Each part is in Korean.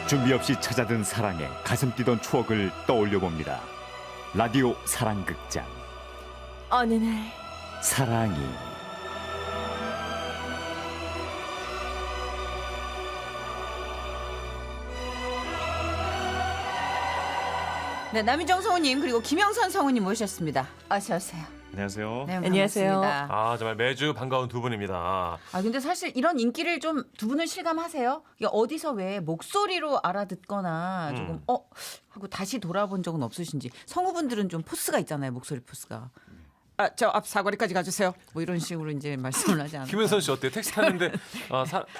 준비 없이 찾아든 사랑에 가슴 뛰던 추억을 떠올려 봅니다. 라디오 사랑극장 어느 날 사랑이. 네, 남희정 성우님 그리고 김영선 성우님 모셨습니다. 어서 오세요. 안녕하세요. 네, 안녕하세요. 반갑습니다. 아 정말 매주 반가운 두 분입니다. 아 근데 사실 이런 인기를 좀 두 분은 실감하세요? 이게 어디서 왜 목소리로 알아듣거나 조금 하고 다시 돌아본 적은 없으신지. 성우분들은 좀 포스가 있잖아요, 목소리 포스가. 아, 저 앞 사거리까지 가주세요. 뭐 이런 식으로 이제 말씀을 하지 않아요. 김현선 씨 어때요? 택시 타는데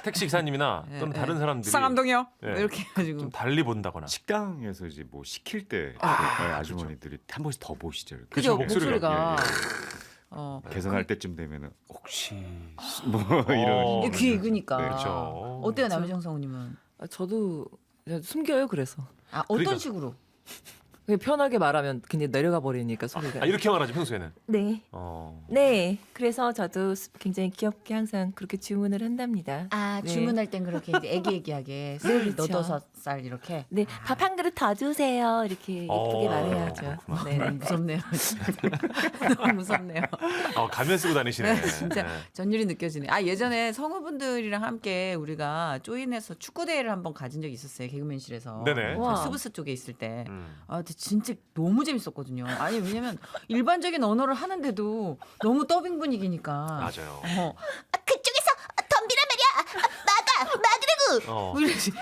택시 기사님이나 또는 다른 사람들이 상암동이요. 네. 뭐 이렇게 해가지고. 좀 달리 본다거나. 식당에서 이제 뭐 시킬 때 아주머니들이 한 번씩 더 보시죠. 그죠, 목소리가. 목소리가. 계산할 때쯤 되면은 혹시 뭐 이런 이게 귀에 익으니까. 네, 그렇죠. 어때요, 남희정 성우님은? 저도 그냥 숨겨요. 그래서 아, 어떤 그러니까. 식으로? 그냥 편하게 말하면 그냥 내려가 버리니까 소리가. 이렇게 말하죠 평소에는. 네. 네. 그래서 저도 굉장히 귀엽게 항상 그렇게 주문을 한답니다. 아, 네. 주문할 땐 그렇게 이제 애기애기하게 쌀 그렇죠. 너더섯 쌀 이렇게. 네, 밥 한 그릇 더 주세요. 이렇게 예쁘게 말해야죠. 그렇구나. 네. 너무 무섭네요. 너무 무섭네요. 가면 쓰고 다니시네. 네, 진짜 네. 전율이 느껴지네. 아, 예전에 성우분들이랑 함께 우리가 조인해서 축구 대회를 한번 가진 적이 있었어요. 개그맨실에서. 네네. 저 와. 스브스 쪽에 있을 때. 음. 아, 근데 진짜 너무 재밌었거든요. 아니, 왜냐면 일반적인 언어를 하는데도 너무 더빙 분위기니까. 맞아요. 그쪽에서 덤비란 말이야. 막으라고. 뭐 이러지.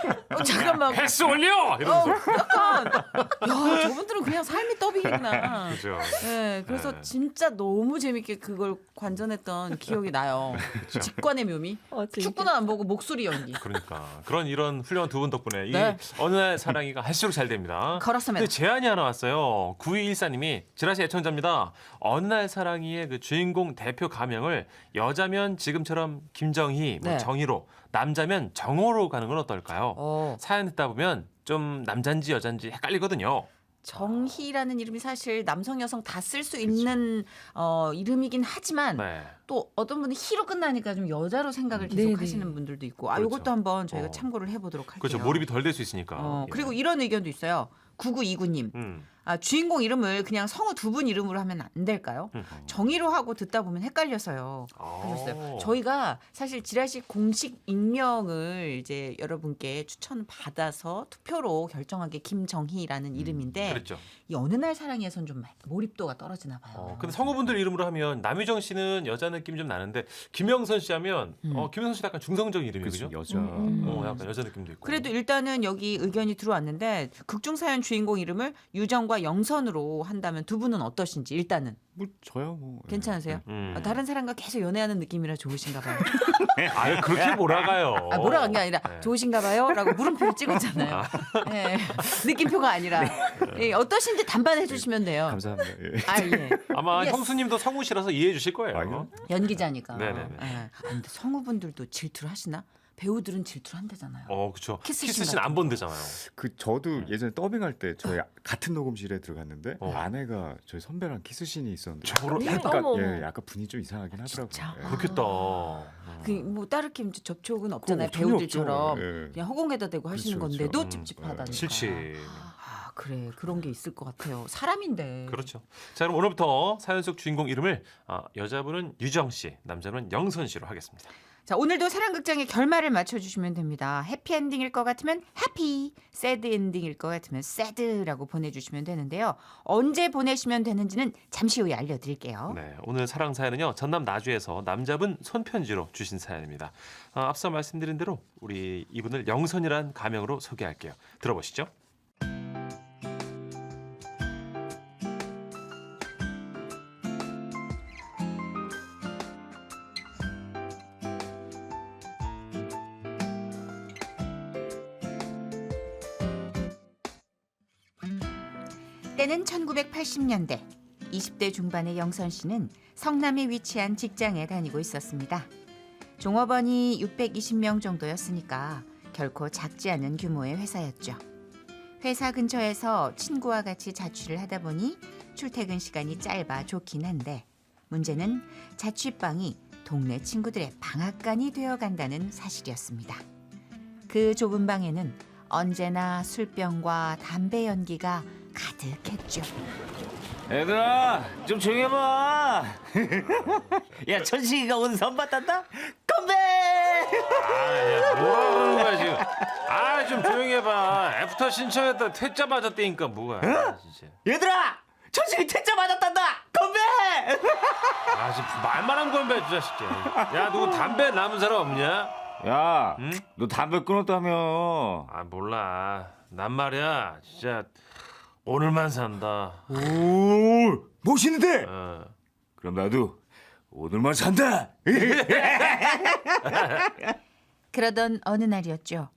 잠깐만. 패스 올려 이러면서. 약간 야, 저분들은 그냥 삶이 더빙이구나. 그죠. 네, 그래서 네. 진짜 너무 재밌게 그걸 관전했던 기억이 나요. 직관의 묘미. 재밌겠다. 축구는 안 보고 목소리 연기. 그러니까 이런 훌륭한 두 분 덕분에 이 네. 어느 날 사랑이가 할수록 잘 됩니다. 걸었습니다. 근데 제안이 하나 왔어요. 9214님이 지라시 애청자입니다. 어느 날 사랑이의 그 주인공 대표 가명을 여자면 지금처럼 김정희, 뭐 네. 정희로, 남자면 정호로 가는 건 어떨까요? 사연 듣다 보면 좀 남잔지 여잔지 헷갈리거든요. 정희라는 이름이 사실 남성 여성 다 쓸 수 있는 이름이긴 하지만 네. 또 어떤 분은 희로 끝나니까 좀 여자로 생각을 계속 네네. 하시는 분들도 있고. 아, 그렇죠. 요것도 한번 저희가 어. 참고를 해보도록 할게요. 그렇죠. 몰입이 덜 될 수 있으니까. 그리고 이런 의견도 있어요. 9929님. 아, 주인공 이름을 그냥 성우 두 분 이름으로 하면 안 될까요? 정의로 하고 듣다 보면 헷갈려서요. 하셨어요. 저희가 사실 지라시 공식 익명을 이제 여러분께 추천받아서 투표로 결정한 게 김정희라는 이름인데 그렇죠. 이 어느 날 사랑에선 좀 몰입도가 떨어지나 봐요. 근데 성우분들 이름으로 하면 남유정 씨는 여자 느낌 좀 나는데 김영선 씨 하면 김영선 씨도 약간 중성적인 이름이에요. 그죠, 그죠? 여자. 약간 여자 느낌도 있고. 그래도 일단은 여기 의견이 들어왔는데 극중사연 주인공 이름을 유정과 영선으로 한다면 두 분은 어떠신지 일단은 뭐 저야 뭐 괜찮으세요? 다른 사람과 계속 연애하는 느낌이라 좋으신가 봐요. 아유 그렇게 몰아가요. 아, 뭐라고 한 게 아니라 네. 좋으신가 봐요 라고 물음표를 찍었잖아요. 네. 느낌표가 아니라 예, 어떠신지 단반해 주시면 돼요. 감사합니다. 예. 아, 예. 아마 예스. 형수님도 성우시라서 이해해 주실 거예요. 아니요. 연기자니까. 네네네. 예. 아, 근데 성우분들도 질투를 하시나? 배우들은 질투를 한대잖아요. 그렇죠. 키스씬 키스씬 안 본대잖아요. 저도 예전에 더빙할 때 저희 같은 녹음실에 들어갔는데 어. 아내가 저희 선배랑 키스신이 있었는데 저로- 약간 어머. 약간 분위기 좀 이상하긴 하더라고요. 진짜? 예. 그렇겠다. 뭐 따르게 접촉은 없잖아요. 전혀 배우들처럼 없죠. 예. 그냥 허공에다 대고 하시는 그렇죠, 건데도 그렇죠. 찝찝하다니까. 싫지. 아, 그래. 그런 게 있을 것 같아요. 사람인데. 그렇죠. 자 그럼 오늘부터 사연 속 주인공 이름을 여자분은 유정 씨, 남자분은 영선 씨로 하겠습니다. 자, 오늘도 사랑극장의 결말을 맞춰주시면 됩니다. 해피엔딩일 것 같으면 해피, 새드엔딩일 것 같으면 새드라고 보내주시면 되는데요. 언제 보내시면 되는지는 잠시 후에 알려드릴게요. 네, 오늘 사랑 사연은요 전남 나주에서 남자분 손편지로 주신 사연입니다. 앞서 말씀드린 대로 우리 이분을 영선이란 가명으로 소개할게요. 들어보시죠. 때는 1980년대. 20대 중반의 영선 씨는 성남에 위치한 직장에 다니고 있었습니다. 종업원이 620명 정도였으니까 결코 작지 않은 규모의 회사였죠. 회사 근처에서 친구와 같이 자취를 하다 보니 출퇴근 시간이 짧아 좋긴 한데 문제는 자취방이 동네 친구들의 방앗간이 되어간다는 사실이었습니다. 그 좁은 방에는 언제나 술병과 담배 연기가 가득했죠. 얘들아 좀 조용히 해봐. 야 천식이가 오늘 선받았다? 건배. 야, 뭐라 그러는 거야 지금? 좀 조용히 해봐. 애프터 신청했다 퇴짜 맞았다니까 뭐가? 진짜. 얘들아 천식이 퇴짜 맞았단다. 건배. 지금 말만 한 건배 이 자식이. 야 누구 담배 남은 사람 없냐? 야, 응? 너 담배 끊었다며. 몰라. 난 말이야 진짜 오늘만 산다. 오, 멋있는데. 그럼 나도 오늘만 산다. 그러던 어느 날이었죠.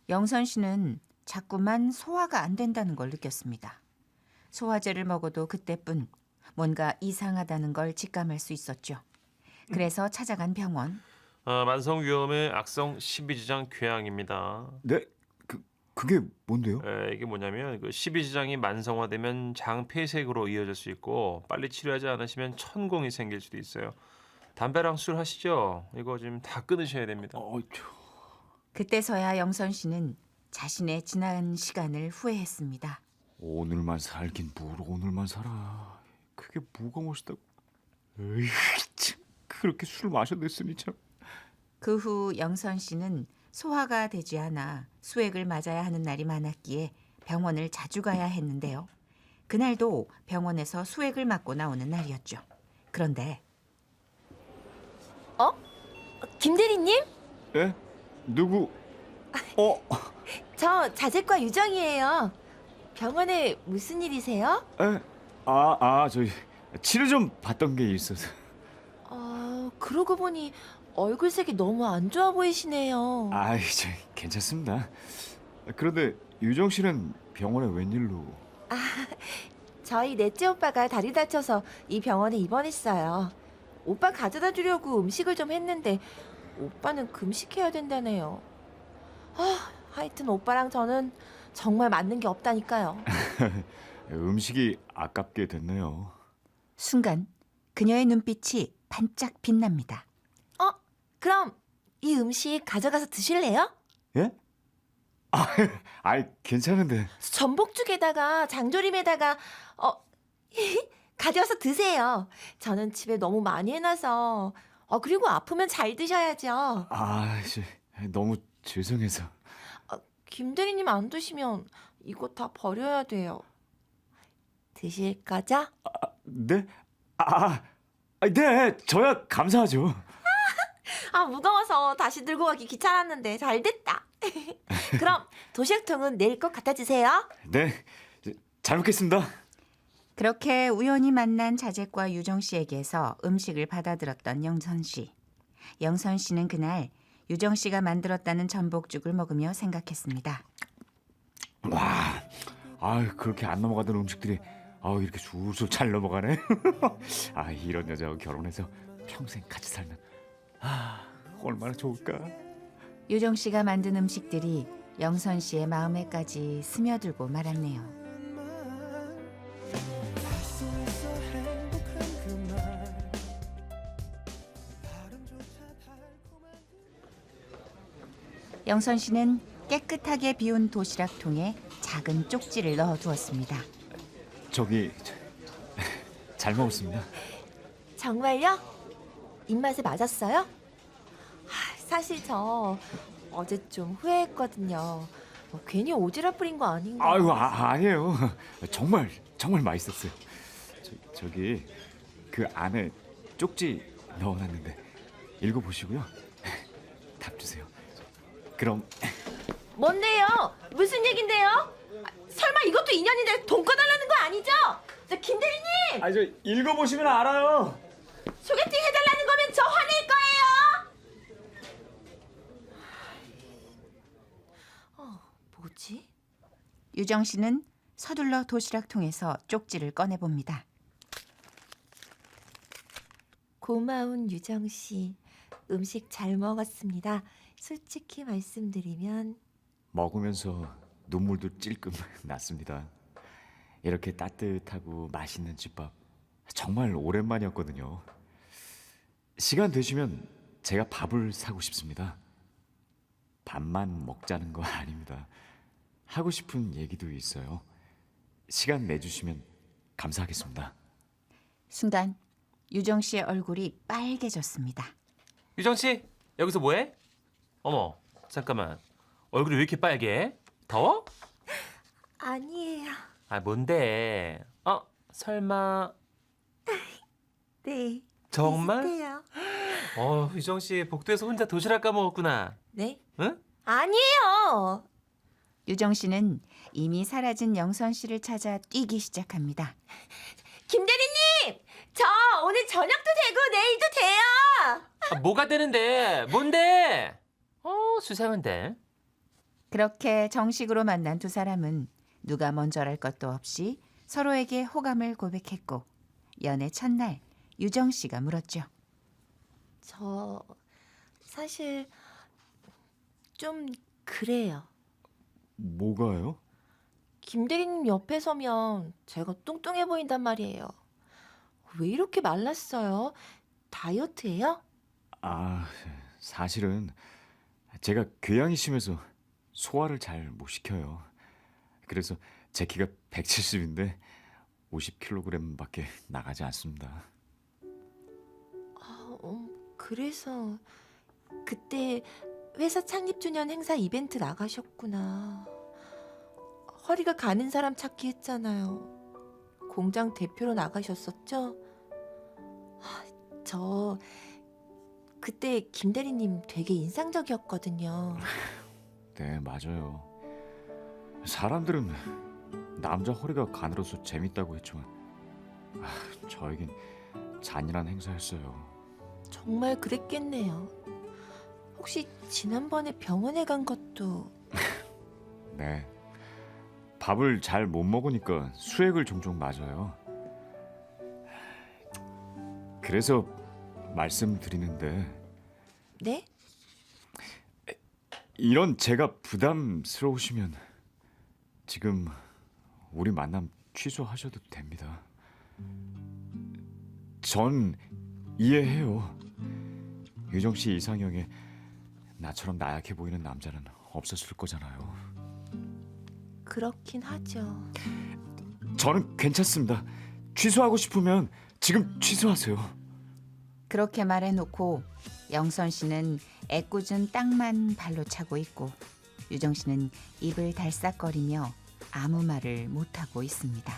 영선 씨는 자꾸만 소화가 안 된다는 걸 느꼈습니다. 소화제를 먹어도 그때뿐 뭔가 이상하다는 걸 직감할 수 있었죠. 그래서 찾아간 병원. 만성 위염의 악성 십이지장 궤양입니다. 네? 그게 뭔데요? 이게 뭐냐면 그 십이지장이 만성화되면 장 폐색으로 이어질 수 있고 빨리 치료하지 않으시면 천공이 생길 수도 있어요. 담배랑 술 하시죠? 이거 지금 다 끊으셔야 됩니다. 그때서야 영선 씨는 자신의 지난 시간을 후회했습니다. 오늘만 살긴 뭘 오늘만 살아. 그게 뭐가 멋있다고. 에이, 참. 그렇게 술 마셔댔으니 참. 그 후 영선 씨는 소화가 되지 않아 수액을 맞아야 하는 날이 많았기에 병원을 자주 가야 했는데요. 그날도 병원에서 수액을 맞고 나오는 날이었죠. 그런데 김 대리님? 예? 누구? 저 자재과 유정이에요. 병원에 무슨 일이세요? 에? 저희 치료 좀 받던 게 있어서. 그러고 보니 얼굴색이 너무 안 좋아 보이시네요. 저 괜찮습니다. 그런데 유정 씨는 병원에 웬일로? 저희 넷째 오빠가 다리 다쳐서 이 병원에 입원했어요. 오빠 가져다 주려고 음식을 좀 했는데 오빠는 금식해야 된다네요. 하여튼 오빠랑 저는 정말 맞는 게 없다니까요. 음식이 아깝게 됐네요. 순간 그녀의 눈빛이 반짝 빛납니다. 그럼 이 음식 가져가서 드실래요? 예? 괜찮은데. 전복죽에다가 장조림에다가 가져와서 드세요. 저는 집에 너무 많이 해놔서. 그리고 아프면 잘 드셔야죠. 너무 죄송해서. 김 대리님 안 드시면 이거 다 버려야 돼요. 드실 거죠? 네? 네, 저야 감사하죠. 무거워서 다시 들고 가기 귀찮았는데 잘 됐다. 그럼 도시락통은 내일 꼭 갖다 주세요. 네, 잘 먹겠습니다. 그렇게 우연히 만난 자재과 유정 씨에게서 음식을 받아들었던 영선 씨. 영선 씨는 그날 유정 씨가 만들었다는 전복죽을 먹으며 생각했습니다. 그렇게 안 넘어가던 음식들이 이렇게 술술 잘 넘어가네. 이런 여자하고 결혼해서 평생 같이 살면 얼마나 좋을까. 유정 씨가 만든 음식들이 영선 씨의 마음에까지 스며들고 말았네요. 영선 씨는 깨끗하게 비운 도시락통에 작은 쪽지를 넣어두었습니다. 잘 먹었습니다. 정말요? 입맛에 맞았어요? 사실 저 어제 좀 후회했거든요. 괜히 오지랖 부린 거 아닌가? 아니에요. 정말 맛있었어요. 저기 그 안에 쪽지 넣어놨는데 읽어보시고요. 답 주세요. 그럼. 뭔데요? 무슨 얘긴데요? 설마 이것도 인연인데 돈 꺼달라는 거 아니죠? 김 대리님! 저 읽어보시면 알아요. 소개팅 해달라는 거면 저 화낼 거예요! 뭐지? 유정 씨는 서둘러 도시락통에서 쪽지를 꺼내봅니다. 고마운 유정 씨, 음식 잘 먹었습니다. 솔직히 말씀드리면 먹으면서 눈물도 찔끔 났습니다. 이렇게 따뜻하고 맛있는 집밥 정말 오랜만이었거든요. 시간 되시면 제가 밥을 사고 싶습니다. 밥만 먹자는 거 아닙니다. 하고 싶은 얘기도 있어요. 시간 내주시면 감사하겠습니다. 순간 유정 씨의 얼굴이 빨개졌습니다. 유정 씨 여기서 뭐해? 어머 잠깐만 얼굴이 왜 이렇게 빨개? 더워? 아니에요. 아 뭔데? 설마 네. 정말? 비슷해요. 유정 씨 복도에서 혼자 도시락 까먹었구나. 네? 응? 아니에요. 유정 씨는 이미 사라진 영선 씨를 찾아 뛰기 시작합니다. 김 대리님, 저 오늘 저녁도 되고 내일도 돼요. 뭐가 되는데? 뭔데? 수상한데. 그렇게 정식으로 만난 두 사람은 누가 먼저랄 것도 없이 서로에게 호감을 고백했고 연애 첫날 유정 씨가 물었죠. 저 사실 좀 그래요. 뭐가요? 김 대리님 옆에 서면 제가 뚱뚱해 보인단 말이에요. 왜 이렇게 말랐어요? 다이어트예요? 아, 사실은 제가 궤양이 심해서 소화를 잘 못 시켜요. 그래서 제 키가 170인데 50kg밖에 나가지 않습니다. 그래서 그때 회사 창립 주년 행사 이벤트 나가셨구나. 허리가 가는 사람 찾기 했잖아요. 공장 대표로 나가셨었죠? 저 그때 김 대리님 되게 인상적이었거든요. 네, 맞아요. 사람들은 남자 허리가 가늘어서 재밌다고 했지만 저에겐 잔인한 행사였어요. 정말 그랬겠네요. 혹시 지난번에 병원에 간 것도 네. 밥을 잘 못 먹으니까 수액을 종종 맞아요. 그래서 말씀드리는데 네? 이런 제가 부담스러우시면 지금 우리 만남 취소하셔도 됩니다. 전 이해해요. 유정 씨 이상형에 나처럼 나약해 보이는 남자는 없었을 거잖아요. 그렇긴 하죠. 저는 괜찮습니다. 취소하고 싶으면 지금 취소하세요. 그렇게 말해놓고 영선 씨는 애꿎은 땅만 발로 차고 있고 유정 씨는 입을 달싹거리며 아무 말을 못하고 있습니다.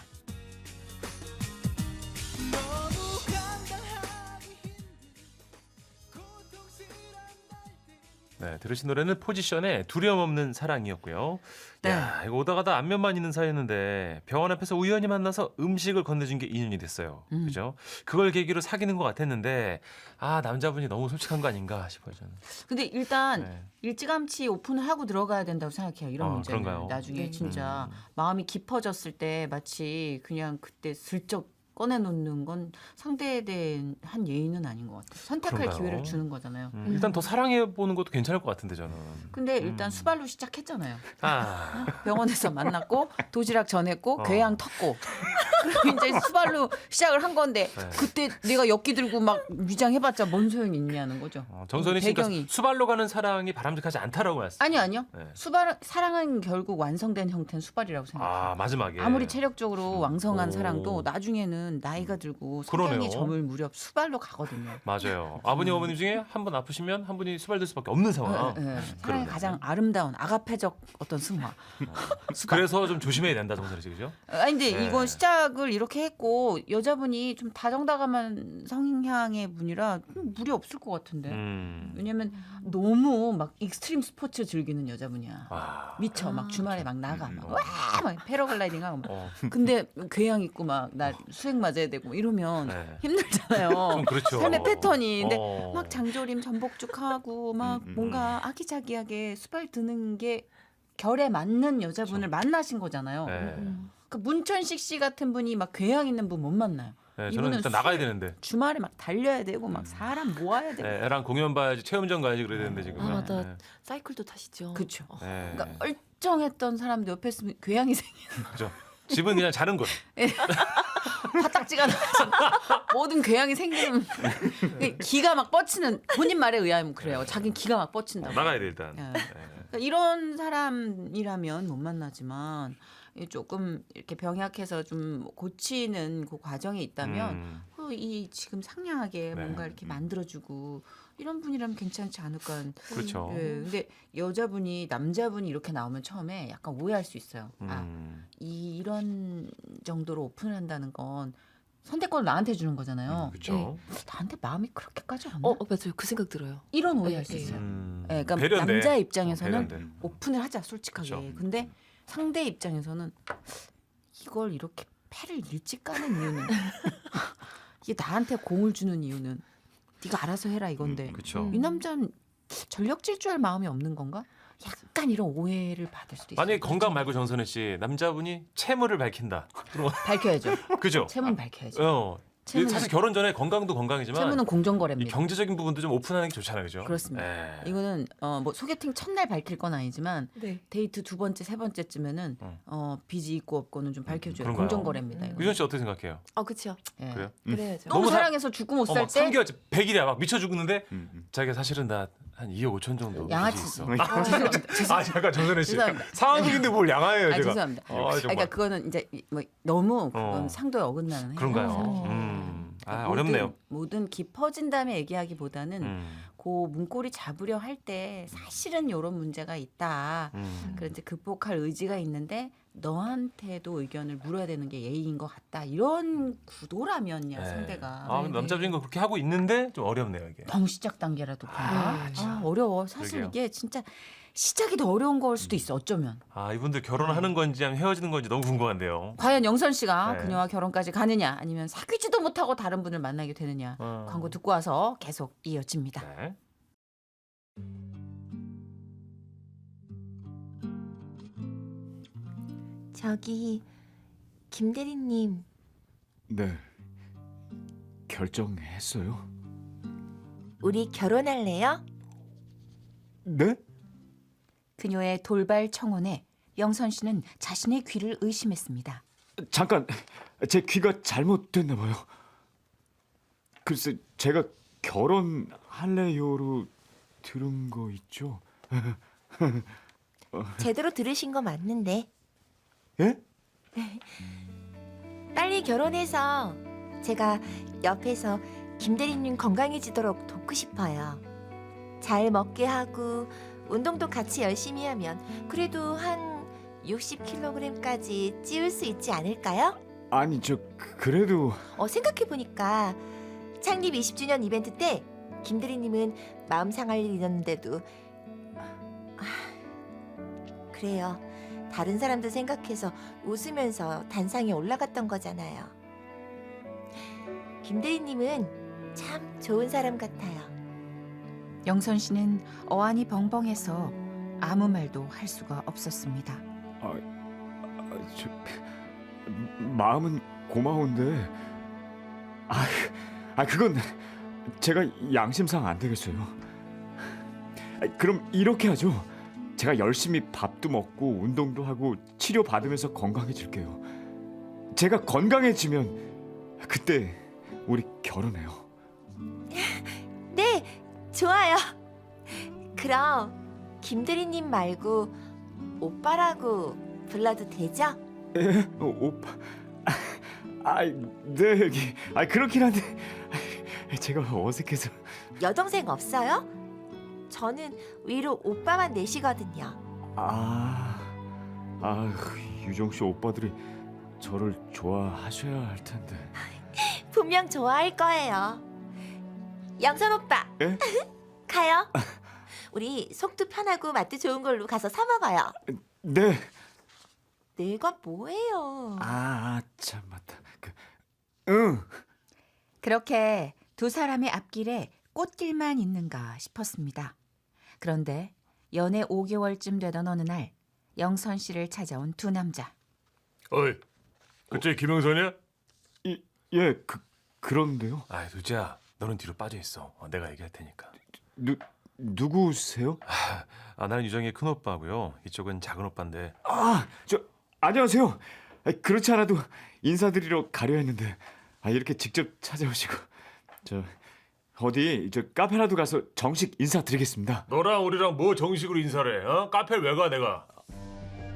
네, 들으신 노래는 포지션의 두려움 없는 사랑이었고요. 네. 야, 이거 오다 가다 안면만 있는 사이였는데 병원 앞에서 우연히 만나서 음식을 건네준 게 인연이 됐어요. 그죠? 그걸 계기로 사귀는 것 같았는데 남자분이 너무 솔직한 거 아닌가 싶어요 저는. 근데 일단 네. 일찌감치 오픈을 하고 들어가야 된다고 생각해요. 이런 문제는 그런가요? 나중에 네. 진짜 마음이 깊어졌을 때 마치 그냥 그때 슬쩍 꺼내놓는 건 상대에 대한 한 예의는 아닌 것 같아요. 선택할 그런가요? 기회를 주는 거잖아요. 일단 더 사랑해 보는 것도 괜찮을 것 같은데 저는. 근데 일단 수발로 시작했잖아요. 아, 병원에서 만났고 도시락 전했고 어. 궤양 텄고 그리고 이제 수발로 시작을 한 건데 네. 그때 내가 엮기 들고 막 위장해봤자 뭔 소용이 있냐는 거죠. 정선희 씨가 배경이. 수발로 가는 사랑이 바람직하지 않다라고 말씀. 아니요. 네. 수발 사랑은 결국 완성된 형태는 수발이라고 생각해요. 마지막에. 아무리 체력적으로 왕성한 오. 사랑도 나중에는 나이가 들고 그러네요. 성장이 저물 무렵 수발로 가거든요. 맞아요. 아버님 어머님 중에 한 분 아프시면 한 분이 수발될 수밖에 없는 상황. 네, 네. 그러네. 사랑의 가장 아름다운 아가페적 어떤 승화. 수발. 그래서 좀 조심해야 된다 정선희 씨 그죠? 아니 근데 네. 이건 시작을 이렇게 했고 여자분이 좀 다정다감한 성향의 분이라 무리 없을 것 같은데. 왜냐면 너무 막 익스트림 스포츠 즐기는 여자분이야. 미쳐 막 주말에 막 나가 막 패러글라이딩하고 막. 근데 궤양 있고 막 나 수액 맞아야 되고 이러면 네. 힘들잖아요. 좀 그렇죠. 삶의 패턴이. 근데 어. 막 장조림 전복죽하고 막 뭔가 아기자기하게 수발 드는 게 결에 맞는 여자분을 만나신 거잖아요. 네. 그 문천식 씨 같은 분이 막 궤양 있는 분 못 만나요. 네, 저는 이분은 일단 나가야 되는데. 주말에 막 달려야 되고 막 사람 모아야 되고. 네, 애랑 공연 봐야지 체험전 가야지 그래야 되는데 지금. 아, 맞아. 네. 사이클도 타시죠. 그렇죠. 네. 그러니까 멀쩡했던 사람도 옆에 있으면 궤양이 생기는 그죠. 집은 그냥 자는 거예요. 화딱지가 나서 모든 궤양이 생기는 기가 막 뻗치는 본인 말에 의하면 그래요. 자기는 기가 막 뻗친다고. 나가야 돼 일단. 예. 네. 그러니까 이런 사람이라면 못 만나지만 조금 이렇게 병약해서 좀 고치는 그 과정이 있다면 이 지금 상냥하게 네. 뭔가 이렇게 만들어주고 이런 분이라면 괜찮지 않을까. 그렇죠. 예, 근데 여자분이 남자분이 이렇게 나오면 처음에 약간 오해할 수 있어요. 이런 정도로 오픈을 한다는 건 선택권을 나한테 주는 거잖아요. 그렇죠. 나한테 마음이 그렇게까지 없나? 맞아요. 그 생각 들어요. 이런 오해할 수 네. 있어요. 음. 예, 그러니까 배려인데. 남자 입장에서는 배려인데. 오픈을 하자 솔직하게. 그렇죠. 근데 상대 입장에서는 이걸 이렇게 패를 일찍 까는 이유는 이게 나한테 공을 주는 이유는 네가 알아서 해라 이건데 그렇죠. 이 남자는 전력 질주할 마음이 없는 건가? 약간 이런 오해를 받을 수도 있어요. 만약에 건강 말고 정선혜 씨 남자분이 채무를 밝힌다. 그럼 밝혀야죠. 그죠? 채무는 밝혀야죠. 어. 사실 결혼 전에 건강도 건강이지만 채무는 이 공정거래입니다. 경제적인 부분도 좀 오픈하는 게 좋잖아요, 그죠? 그렇습니다. 예. 이거는 뭐 소개팅 첫날 밝힐 건 아니지만 네. 데이트 두 번째 세 번째쯤에는 빚이 있고 없고는 좀 밝혀줘요. 그런가요? 공정거래입니다. 이거. 유정 씨 어떻게 생각해요? 그렇죠. 예. 그래요? 그래야죠. 너무 너무 사- 사랑해서 죽고 못 살 막 때 3개월, 100일이야 막 미쳐 죽는데 음. 자기가 사실은 나 한 2억 5천 정도 양아치. 빚이 있어. 죄송합니다. 아 잠깐 정선혜 씨 죄송합니다. 상황극인데 뭘 양아해요 제가. 죄송합니다. 아, 정말. 그러니까 그거는 이제 뭐 너무 그건 어. 상도에 어긋나는 그런가요? 행동이잖아요. 어렵네요. 모든 깊어진 다음에 얘기하기보다는 음. 그 문고리 잡으려 할 때 사실은 이런 문제가 있다. 그런데 극복할 의지가 있는데 너한테도 의견을 물어야 되는 게 예의인 것 같다. 이런 구도라면야 네. 상대가 아, 근데 남자분이 그렇게 하고 있는데 좀 어렵네요 이게. 정 시작 단계라도 본다. 어려워. 사실 그러게요. 이게 진짜 시작이 더 어려운 걸 수도 있어. 어쩌면. 아 이분들 결혼하는 건지 아니면 헤어지는 건지 너무 궁금한데요. 과연 영선 씨가 네. 그녀와 결혼까지 가느냐 아니면 사귀지도 못하고 다른 분을 만나게 되느냐. 광고 듣고 와서 계속 이어집니다. 네. 저기 김 대리님 네. 결정했어요. 우리 결혼할래요? 네? 그녀의 돌발 청혼에 영선 씨는 자신의 귀를 의심했습니다. 잠깐, 제 귀가 잘못됐나 봐요. 글쎄, 제가 결혼할래요로 들은 거 있죠? 제대로 들으신 거 맞는데 예? 빨리 결혼해서 제가 옆에서 김 대리님 건강해지도록 돕고 싶어요. 잘 먹게 하고 운동도 같이 열심히 하면 그래도 한 60kg까지 찌울 수 있지 않을까요? 아니, 그래도 생각해보니까 창립 20주년 이벤트 때 김 대리님은 마음 상할 일 있었는데도 그래요. 다른 사람들 생각해서 웃으면서 단상에 올라갔던 거잖아요. 김 대리님은 참 좋은 사람 같아요. 영선 씨는 어안이 벙벙해서 아무 말도 할 수가 없었습니다. 마음은 고마운데 그건 제가 양심상 안 되겠어요. 그럼 이렇게 하죠. 제가 열심히 밥도 먹고 운동도 하고 치료 받으면서 건강해질게요. 제가 건강해지면 그때 우리 결혼해요. 네, 좋아요. 그럼 김 대리님 말고 오빠라고 불러도 되죠? 에? 오빠? 네. 그렇긴 한데 제가 어색해서. 여동생 없어요? 저는 위로 오빠만 내시거든요. 유정 씨 오빠들이 저를 좋아하셔야 할 텐데. 분명 좋아할 거예요. 영선 오빠. 예? 가요. 우리 속도 편하고 맛도 좋은 걸로 가서 사 먹어요. 네. 내가 뭐예요? 참 맞다. 응. 그렇게 두 사람의 앞길에 꽃길만 있는가 싶었습니다. 그런데 연애 5개월쯤 되던 어느 날 영선 씨를 찾아온 두 남자. 어이, 그쪽이 김영선이야? 예, 그런데요. 아, 두지야, 너는 뒤로 빠져 있어. 내가 얘기할 테니까. 누구세요? 나는 유정이의 큰 오빠고요. 이쪽은 작은 오빠인데. 안녕하세요. 그렇지 않아도 인사드리러 가려 했는데 이렇게 직접 찾아오시고 어디 저 카페라도 가서 정식 인사드리겠습니다. 너랑 우리랑 뭐 정식으로 인사를 해? 어? 카페를 왜 가 내가?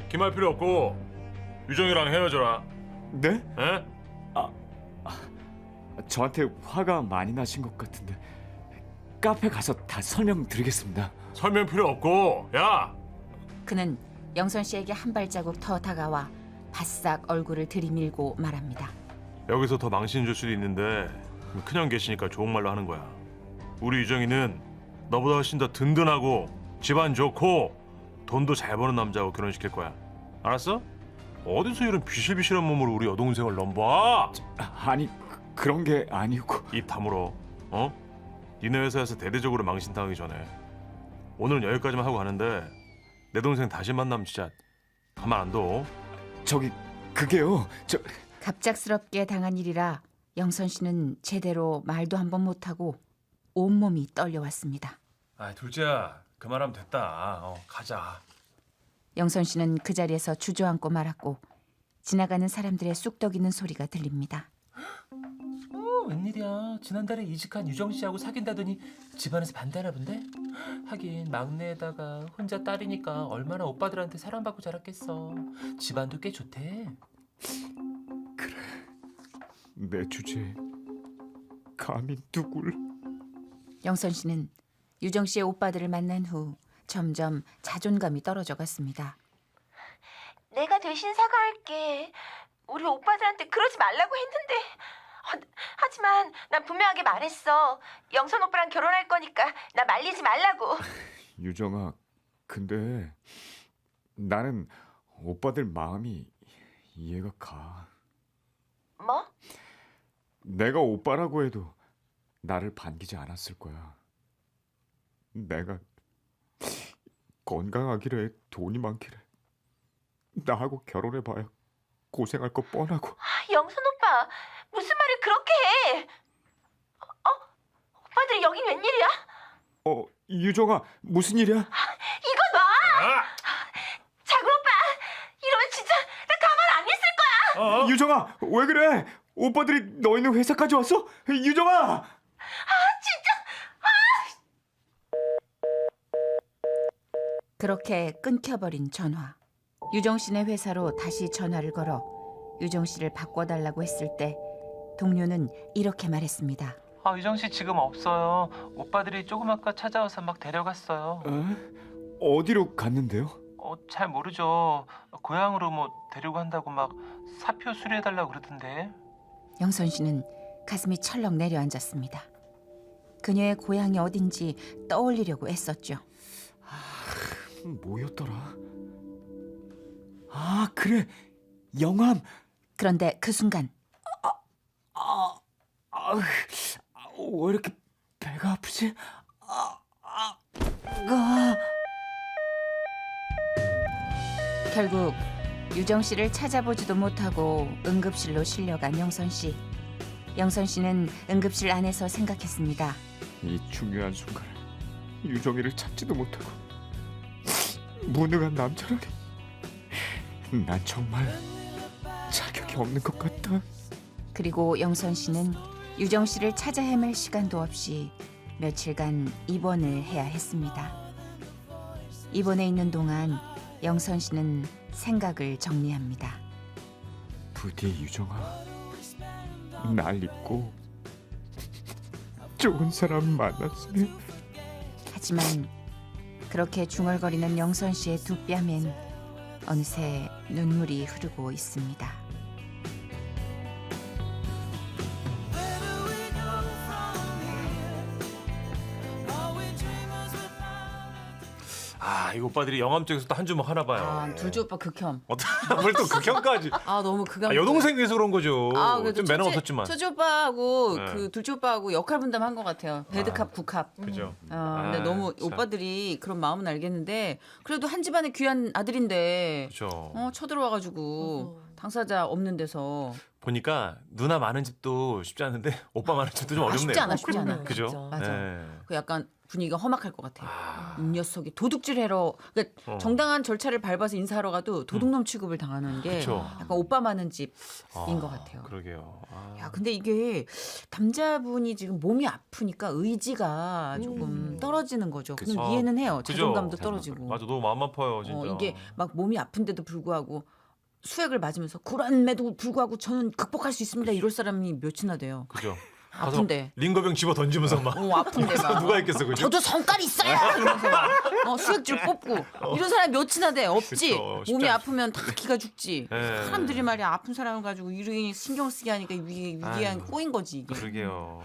기말 필요 없고 유정이랑 헤어져라. 네? 에? 저한테 화가 많이 나신 것 같은데 카페 가서 다 설명드리겠습니다. 설명 필요 없고 야 그는 영선 씨에게 한 발자국 더 다가와 바싹 얼굴을 들이밀고 말합니다. 여기서 더 망신 줄 수도 있는데 큰형 계시니까 좋은 말로 하는 거야. 우리 유정이는 너보다 훨씬 더 든든하고 집안 좋고 돈도 잘 버는 남자하고 결혼시킬 거야. 알았어? 어디서 이런 비실비실한 몸으로 우리 여동생을 넘봐? 아니 그런 게 아니고 입 다물어. 어? 니네 회사에서 대대적으로 망신당하기 전에 오늘은 여기까지만 하고 가는데 내 동생 다시 만나면 진짜 가만 안 둬. 저기 그게요. 갑작스럽게 당한 일이라 영선 씨는 제대로 말도 한 번 못하고 온몸이 떨려왔습니다. 아 둘째야 그만하면 됐다. 가자. 영선 씨는 그 자리에서 주저앉고 말았고 지나가는 사람들의 쑥덕이는 소리가 들립니다. 웬일이야. 지난달에 이직한 유정 씨하고 사귄다더니 집안에서 반대하나 본데? 하긴 막내에다가 혼자 딸이니까 얼마나 오빠들한테 사랑받고 자랐겠어. 집안도 꽤 좋대. 내 주제에 감히 누굴? 영선 씨는 유정 씨의 오빠들을 만난 후 점점 자존감이 떨어져 갔습니다. 내가 대신 사과할게. 우리 오빠들한테 그러지 말라고 했는데. 하지만 난 분명하게 말했어. 영선 오빠랑 결혼할 거니까 나 말리지 말라고. 유정아, 근데 나는 오빠들 마음이 이해가 가. 뭐? 내가 오빠라고 해도 나를 반기지 않았을 거야. 내가 건강하기래 돈이 많기래 나하고 결혼해봐야 고생할 거 뻔하고. 영선 오빠 무슨 말을 그렇게 해? 오빠들이 여긴 웬일이야? 유정아, 무슨 일이야? 이거 봐. 작은 오빠 이러면 진짜 나 가만 안 있을 거야. 유정아, 왜 그래? 오빠들이 너 있는 회사까지 왔어? 유정아! 그렇게 끊겨버린 전화. 유정 씨네 회사로 다시 전화를 걸어 유정 씨를 바꿔달라고 했을 때 동료는 이렇게 말했습니다. 아, 유정 씨 지금 없어요. 오빠들이 조금 아까 찾아와서 막 데려갔어요. 어디로 갔는데요? 잘 모르죠. 고향으로 뭐 데리고 간다고 막 사표 수리해달라고 그러던데. 영선 씨는 가슴이 철렁 내려앉았습니다. 그녀의 고향이 어딘지 떠올리려고 애썼죠. 뭐였더라? 아, 그래, 영암. 그런데 그 순간 왜 이렇게 배가 아프지? 결국 유정 씨를 찾아보지도 못하고 응급실로 실려간 영선 씨. 영선 씨는 응급실 안에서 생각했습니다. 이 중요한 순간에 유정이를 찾지도 못하고 무능한 남자라니. 난 정말 자격이 없는 것 같다. 그리고 영선 씨는 유정 씨를 찾아 헤맬 시간도 없이 며칠간 입원을 해야 했습니다. 입원해 있는 동안 영선 씨는 생각을 정리합니다. 부디 유정아, 날 잊고 좋은 사람 만났으면. 하지만 그렇게 중얼거리는 영선 씨의 두 뺨엔 어느새 눈물이 흐르고 있습니다. 이거 오빠들이 영암 쪽에서 또 한 주먹 하나 봐요. 둘째 오빠 극혐. 뭘또 극혐까지? 너무 극혐. 여동생 위해서 그런 거죠. 좀 매너 없었지만. 첫째 오빠하고 네. 그 둘째 오빠하고 역할 분담한 것 같아요. 배드캅, 국캅. 그죠. 근데 너무 참. 오빠들이 그런 마음은 알겠는데 그래도 한 집안의 귀한 아들인데 그죠. 쳐들어와가지고 당사자 없는 데서 보니까 누나 많은 집도 쉽지 않은데 오빠 많은 집도 좀 어렵네요. 쉽지 않아. 그죠? 맞아. 네. 그 약간 분위기가 험악할 것 같아요. 이 녀석이 도둑질하러 그러니까 정당한 절차를 밟아서 인사하러 가도 도둑놈 취급을 당하는 게 그쵸. 약간 오빠 많은 집인 것 같아요. 그러게요. 야, 근데 이게 남자분이 지금 몸이 아프니까 의지가 조금 떨어지는 거죠. 그럼 그쵸. 이해는 해요. 그죠? 자존감도 떨어지고. 맞아, 너무 마음 아파요 진짜. 이게 막 몸이 아픈데도 불구하고 수액을 맞으면서 그럼에도 불구하고 저는 극복할 수 있습니다. 이럴 사람이 몇이나 돼요. 그죠. 가서 아픈데. 링거병 집어 던지면서 막 아픈데 막. 누가 있겠어, 그죠? 저도 성깔 있어요. 이러면서 막 수액줄 뽑고 이런 사람이 몇이나 돼. 없지. 그쵸, 쉽지 몸이 않- 아프면 다 기가 죽지. 예. 사람들이 말이야 아픈 사람을 가지고 이렇게 신경 쓰게 하니까 위기에 아이고. 꼬인 거지 이게. 그러게요.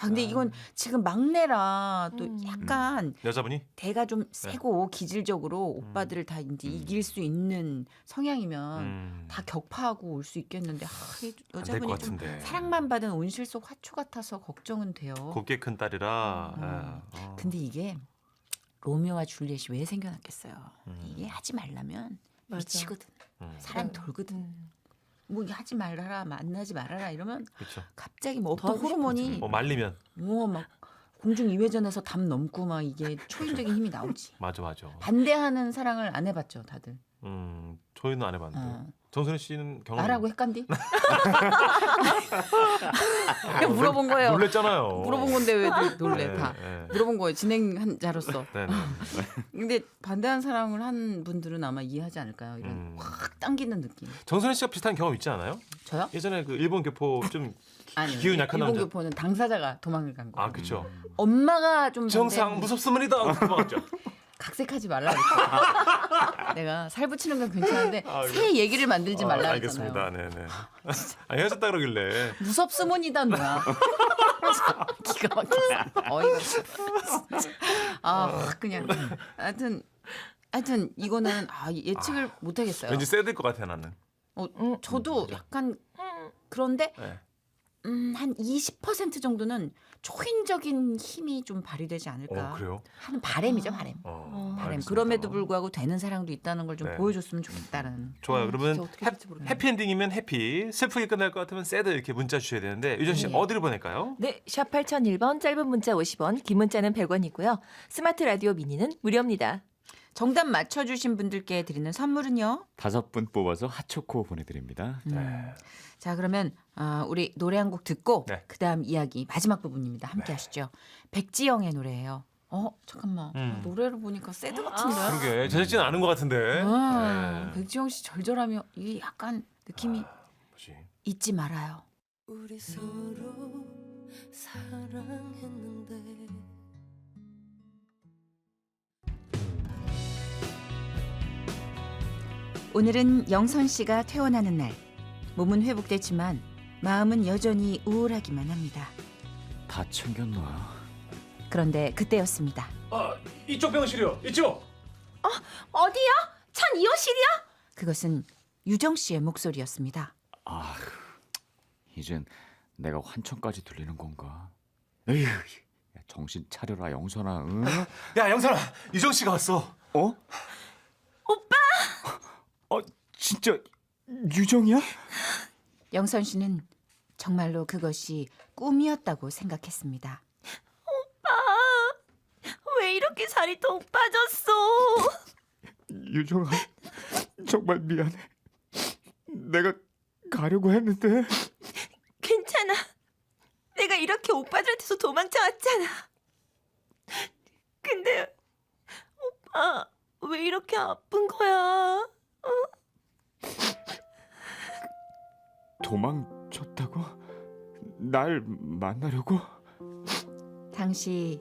아 근데 이건 지금 막내라 또 약간 여자분이? 대가 좀 세고 기질적으로 오빠들을 다 이제 이길 수 있는 성향이면 다 격파하고 올 수 있겠는데 이 안될 여자분이 것 좀 같은데. 사랑만 받은 온실 속 화초 같아서 걱정은 돼요. 곱게 큰 딸이라. 예. 근데 이게 로미오와 줄리엣이 왜 생겨났겠어요? 이게 하지 말라면 맞아. 미치거든. 음. 사람 돌거든. 뭐 이게 하지 말아라, 만나지 말아라 이러면 그렇죠. 갑자기 뭐 더 어떤 호르몬이 말리면 뭐 막 공중 이회전에서 담 넘고 막 이게 초인적인 힘이 나오지. 맞아. 반대하는 사랑을 안 해봤죠, 다들. 저희는 안 해봤는데. 어. 정선혜 씨는 경험. 나라고 헷간디? 그냥 물어본 거예요. 놀랬잖아요. 물어본 건데 왜 놀래 다. 네. 물어본 거예요. 진행한 자로서. 네네. 근데 반대한 사랑을 한 분들은 아마 이해하지 않을까요? 이런 확 당기는 느낌. 정선혜 씨가 비슷한 경험 있지 않아요? 저요? 예전에 그 일본 교포 좀 아니요. 기운 약한 일본 남자. 교포는 당사자가 도망을 간 거. 아 그렇죠. 엄마가 좀 정상 반대했는데 무섭습니다. 도망갔죠. 각색하지 말라 그랬어. 내가 살 붙이는 건 괜찮은데 새 얘기를 만들지 말라 그랬잖아요. 알겠습니다. 네네. 헤어졌다 그러길래. 무섭스문이다 뭐야. 기가 막혔어. 어이가 없어. 그냥 하여튼 이거는 예측을 못 하겠어요. 왠지 세될 것 같아 나는. 저도 약간 그런데 네. 한 20% 정도는 초인적인 힘이 좀 발휘되지 않을까 그래요? 하는 바람이죠, 바람. 바람. 알겠습니다. 그럼에도 불구하고 되는 사랑도 있다는 걸 좀 네. 보여줬으면 좋겠다는. 좋아요. 그러면 진짜 어떻게 될지 모르겠네. 해피엔딩이면 해피, 슬프게 끝날 것 같으면 새드 이렇게 문자 주셔야 되는데 유전 씨 네. 어디로 보낼까요? 네, 샵 8001번 짧은 문자 50원, 긴 문자는 100원이고요. 스마트 라디오 미니는 무료입니다. 정답 맞춰주신 분들께 드리는 선물은요. 5분 뽑아서 핫초코 보내드립니다. 네. 자 그러면 우리 노래 한 곡 듣고 네. 그다음 이야기 마지막 부분입니다. 함께 하시죠. 백지영의 노래예요. 잠깐만 노래를 보니까 새드 같은데. 그러게 제작진 아는 것 같은데. 네. 백지영 씨 절절하며 이게 약간 느낌이 뭐지? 잊지 말아요. 우리 서로 사랑했는데 오늘은 영선 씨가 퇴원하는 날. 몸은 회복됐지만 마음은 여전히 우울하기만 합니다. 다 챙겼나? 그런데 그때였습니다. 이쪽 병실이요. 이쪽. 어디요? 12호실이요? 그것은 유정 씨의 목소리였습니다. 아, 이젠 내가 환청까지 들리는 건가? 에휴, 야, 정신 차려라 영선아. 응? 야 영선아, 유정 씨가 왔어. 어? 오빠! 진짜 유정이야? 영선 씨는 정말로 그것이 꿈이었다고 생각했습니다. 왜 이렇게 살이 더 빠졌어? 유정아, 정말 미안해. 내가 가려고 했는데. 괜찮아. 내가 이렇게 오빠들한테서 도망쳐왔잖아. 근데 오빠 왜 이렇게 아픈 거야? 도망쳤다고? 날 만나려고? 당시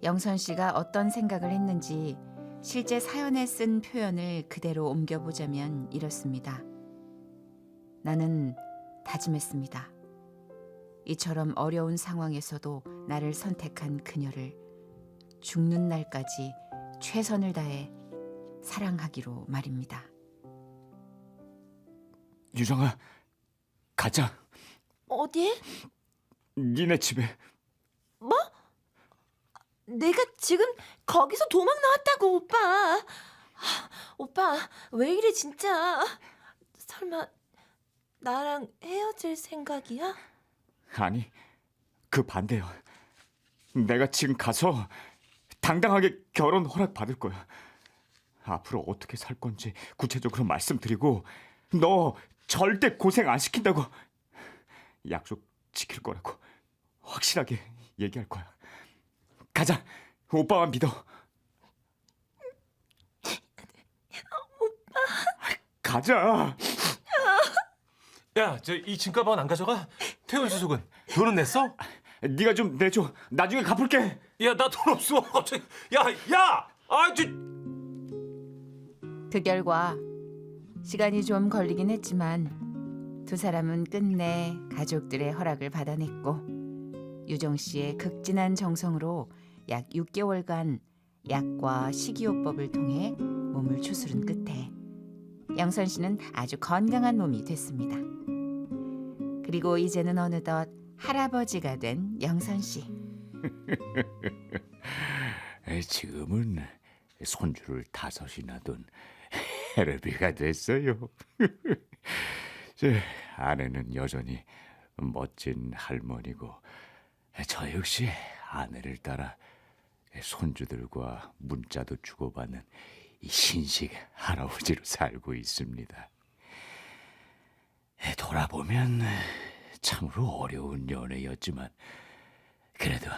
영선 씨가 어떤 생각을 했는지 실제 사연에 쓴 표현을 그대로 옮겨보자면 이렇습니다. 나는 다짐했습니다. 이처럼 어려운 상황에서도 나를 선택한 그녀를 죽는 날까지 최선을 다해 사랑하기로 말입니다. 유정아, 가자. 어디? 니네 집에. 내가 지금 거기서 도망 나왔다고 오빠. 오빠 왜 이래 진짜. 설마 나랑 헤어질 생각이야? 아니, 그 반대요. 내가 지금 가서 당당하게 결혼 허락 받을 거야. 앞으로 어떻게 살 건지 구체적으로 말씀드리고 너 절대 고생 안 시킨다고 약속 지킬 거라고 확실하게 얘기할 거야. 가자. 오빠만 믿어. 오빠. 가자. 야, 저 이 짐가방은 안 가져가? 퇴원 수속은 돈은 냈어? 네가 좀 내줘. 나중에 갚을게. 야, 나 돈 없어. 갑자기. 야! 그 결과 시간이 좀 걸리긴 했지만 두 사람은 끝내 가족들의 허락을 받아냈고 유정 씨의 극진한 정성으로 약 6개월간 약과 식이요법을 통해 몸을 추스른 끝에 영선 씨는 아주 건강한 몸이 됐습니다. 그리고 이제는 어느덧 할아버지가 된 영선 씨. 지금은 손주를 5이나 둔 헤르비가 됐어요. 제 아내는 여전히 멋진 할머니고 저 역시 아내를 따라 손주들과 문자도 주고받는 이 신식 할아버지로 살고 있습니다. 돌아보면 참으로 어려운 연애였지만 그래도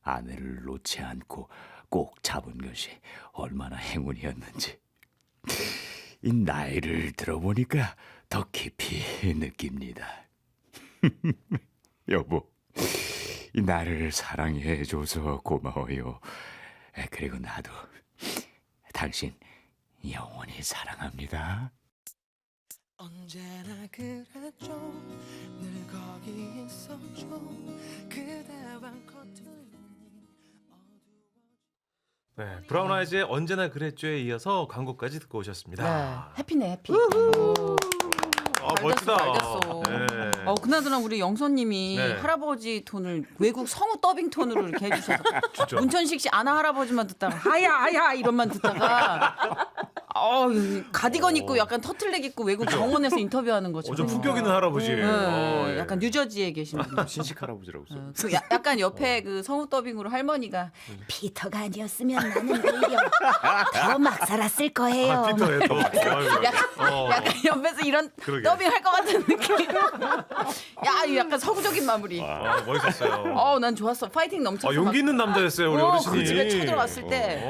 아내를 놓지 않고 꼭 잡은 것이 얼마나 행운이었는지 이 나이를 들어보니까 더 깊이 느낍니다. 여보, 이 나를 사랑해줘서 고마워요. 그리고 나도 당신 영원히 사랑합니다. 언제나 그랬죠 늘 거기 있었죠 그대와 커튼 네, 브라운 아이즈의 언제나 그랬죠에 이어서 광고까지 듣고 오셨습니다. 네, 해피네 해피. 오. 잘 멋지다. 됐어, 잘 됐어. 네. 그나저나 우리 영선님이 네. 할아버지 톤을 외국 성우 더빙 톤으로 이렇게 해주셔서 진짜. 문천식 씨 아나 할아버지만 듣다가 하야 이런만 듣다가 가디건 입고 약간 터틀넥 입고 외국 정원에서 인터뷰하는 것처럼. 좀 품격 있는 할아버지예요. 네, 예. 약간 뉴저지에 계신 분. 신식 할아버지라고 써. 그 약간 옆에 그 성우 더빙으로 할머니가 피터가 아니었으면 나는 오히려 더 막 살았을 거예요. 아, 피터예요. 또. 아이고. 약간 옆에서 이런 그러게. 더빙 할 것 같은 느낌. 야, 이거 약간 서구적인 마무리. 멋있었어요. 난 좋았어. 파이팅 넘쳐서. 용기 있는 남자였어요, 우리 어르신이. 그 집에 쳐들어갔을 때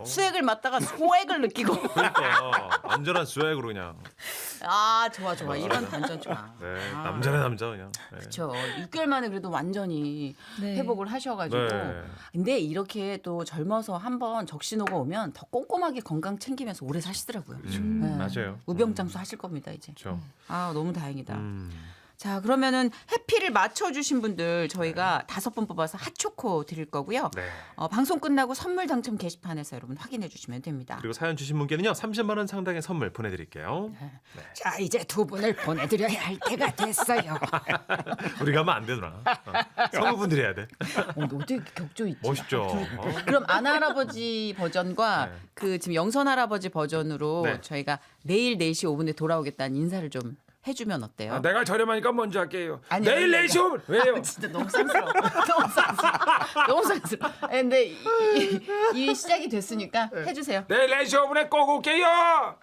수액을 맞다가 소액을 느끼고. 그러니까 완전한 스웩으로 그냥. 좋아. 이런 반전 좋아. 네, 남자네 남자 그냥. 네. 그렇죠. 6개월 만에 그래도 완전히 회복을 하셔가지고. 네. 근데 이렇게 또 젊어서 한번 적신호가 오면 더 꼼꼼하게 건강 챙기면서 오래 사시더라고요. 네. 맞아요. 우병장수 하실 겁니다 이제. 그렇죠. 너무 다행이다. 자, 그러면은 해피를 맞춰주신 분들 저희가 5분 뽑아서 핫초코 드릴 거고요. 네. 방송 끝나고 선물 당첨 게시판에서 여러분 확인해 주시면 됩니다. 그리고 사연 주신 분께는요 30만 원 상당의 선물 보내드릴게요. 자, 이제 두 분을 보내드려야 할 때가 됐어요. 우리가 하면 안 되나? 성우분들이 해야 돼. 너 되게 격조 있지. 멋있죠. 그럼 아나 할아버지 버전과 네. 그 지금 영선 할아버지 버전으로 네. 저희가 내일 4시 5분에 돌아오겠다는 인사를 좀 해주면 어때요? 내가 저렴하니까 먼저 할게요. 아니요, 내일 아니요. 4시 5분. 왜요? 진짜 너무 쌍스러워. 너무 쌍스러워. 근데 이 시작이 됐으니까 해주세요. 내일 4시 5분에 꼭 올게요.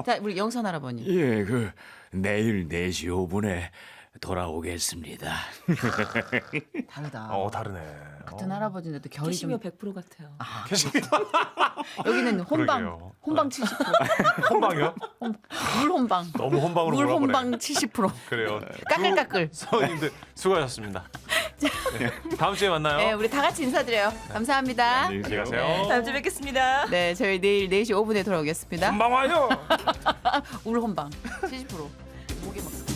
자, 우리 영선 할아버님. 예, 내일 4시 5분에 돌아오겠습니다. 다르다. 다르네. 같은 할아버지인데도 결이 좀. 100% 같아요. 여기는 혼방. 그러게요. 혼방 70%. 혼방이요? 물 혼방. 너무 혼방으로 물 몰아보네. 혼방 70%. 그래요. 까끌까끌. 성우님들 수고하셨습니다. 네, 다음 주에 만나요. 네, 우리 다 같이 인사드려요. 감사합니다. 안녕히 가세요. 다음 주에 뵙겠습니다. 네, 저희 내일 4시 5분에 돌아오겠습니다. 금방 와요. 울 혼방 70%. 목이 막.